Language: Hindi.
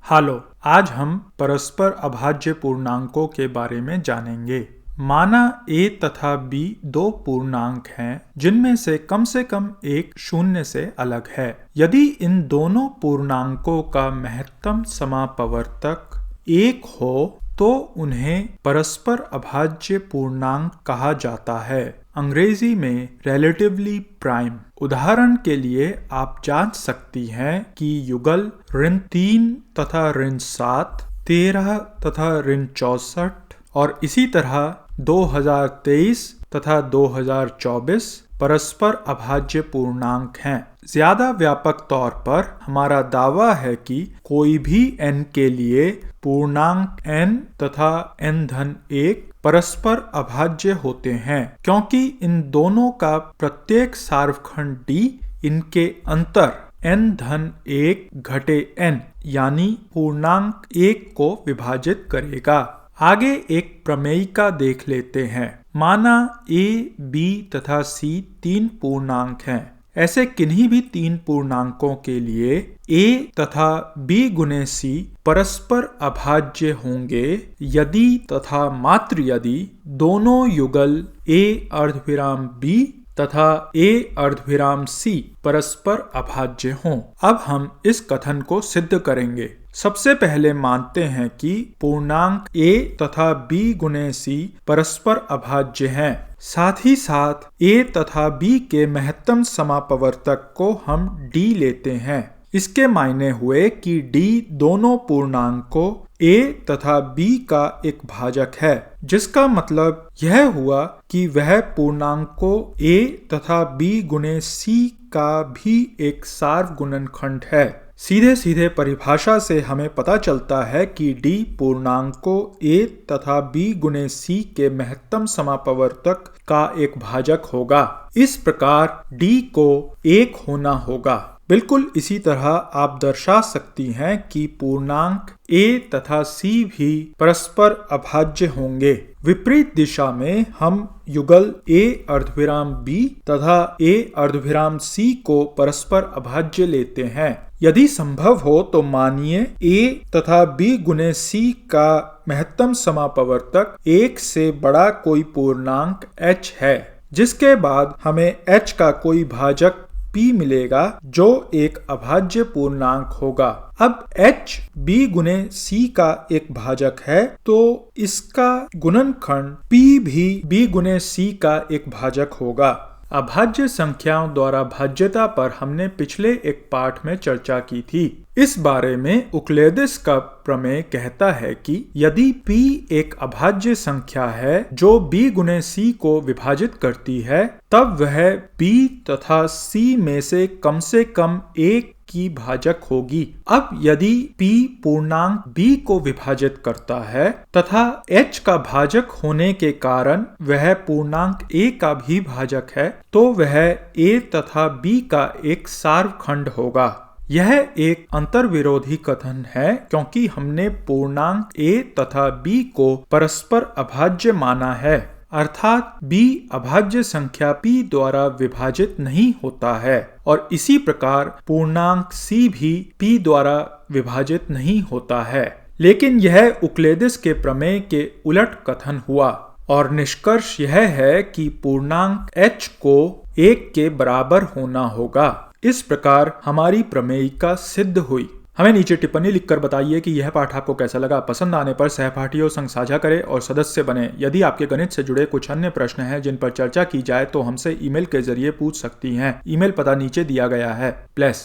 हालो, आज हम परस्पर अभाज्य पूर्णांकों के बारे में जानेंगे। माना a तथा b दो पूर्णांक हैं जिनमें से कम एक शून्य से अलग है। यदि इन दोनों पूर्णांकों का महत्तम समापवर्तक 1 हो तो उन्हें परस्पर अभाज्य पूर्णांक कहा जाता है, अंग्रेजी में रिलेटिवली प्राइम। उदाहरण के लिए आप जांच सकती हैं कि युगल ऋण 3 तथा ऋण 7, 13 तथा ऋण 64 और इसी तरह 2023 तथा 2024 परस्पर अभाज्य पूर्णांक हैं। ज्यादा व्यापक तौर पर हमारा दावा है कि कोई भी n के लिए पूर्णांक n तथा n-1 परस्पर अभाज्य होते हैं, क्योंकि इन दोनों का प्रत्येक सार्वखंड d इनके अंतर n-1 घटे n यानी पूर्णांक 1 को विभाजित करेगा। आगे एक प्रमेयिका देख लेते हैं। माना a, b तथा c तीन पूर्णांक हैं। ऐसे किन्हीं भी तीन पूर्णांकों के लिए a तथा b गुने c परस्पर अभाज्य होंगे यदि तथा मात्र यदि दोनों युगल a अर्धविराम b तथा a अर्धविराम c परस्पर अभाज्य हों। अब हम इस कथन को सिद्ध करेंगे। सबसे पहले मानते हैं कि पूर्णांक a तथा b गुने c परस्पर अभाज्य हैं। साथ ही साथ a तथा b के महत्तम समापवर्तक को हम d लेते हैं। इसके मायने हुए कि d दोनों पूर्णांकों a तथा b का एक भाजक है, जिसका मतलब यह हुआ कि वह पूर्णांकों a तथा b गुने c का भी एक सार्वगुणनखंड है। सीधे सीधे परिभाषा से हमें पता चलता है कि d पूर्णांकों a तथा b गुने c के महत्तम समापवर्तक का एक भाजक होगा। इस प्रकार d को 1 होना होगा। बिल्कुल इसी तरह आप दर्शा सकती हैं कि पूर्णांक a तथा c भी परस्पर अभाज्य होंगे। विपरीत दिशा में हम युगल a अर्धविराम b तथा a अर्धविराम c को परस्पर अभाज्य लेते हैं। यदि संभव हो तो मानिए a तथा b गुने c का महत्तम समापवर्तक 1 से बड़ा कोई पूर्णांक h है, जिसके बाद हमें h का कोई भाजक p मिलेगा जो एक अभाज्य पूर्णांक होगा। अब h b गुने c का एक भाजक है तो इसका गुणनखंड p भी b गुने c का एक भाजक होगा। अभाज्य संख्याओं द्वारा भाज्यता पर हमने पिछले एक पाठ में चर्चा की थी। इस बारे में उक्लेदिस का प्रमेय कहता है कि यदि p एक अभाज्य संख्या है जो b गुने c को विभाजित करती है, तब वह b तथा c में से कम एक की भाजक होगी। अब यदि p पूर्णांक b को विभाजित करता है तथा h का भाजक होने के कारण वह पूर्णांक a का भी भाजक है, तो वह a तथा b का एक सार्वखंड होगा। यह एक अंतर्विरोधी कथन है, क्योंकि हमने पूर्णांक a तथा b को परस्पर अभाज्य माना है, अर्थात b अभाज्य संख्या p द्वारा विभाजित नहीं होता है और इसी प्रकार पूर्णांक c भी p द्वारा विभाजित नहीं होता है। लेकिन यह उक्लेदिस के प्रमेय के उलट कथन हुआ और निष्कर्ष यह है कि पूर्णांक h को 1 के बराबर होना होगा। इस प्रकार हमारी प्रमेयिका सिद्ध हुई। हमें नीचे टिप्पणी लिखकर बताइए कि यह पाठ आपको कैसा लगा। पसंद आने पर सहपाठियों संग साझा करें और सदस्य बने। यदि आपके गणित से जुड़े कुछ अन्य प्रश्न हैं जिन पर चर्चा की जाए तो हमसे ईमेल के जरिए पूछ सकती हैं। ईमेल पता नीचे दिया गया है। प्लस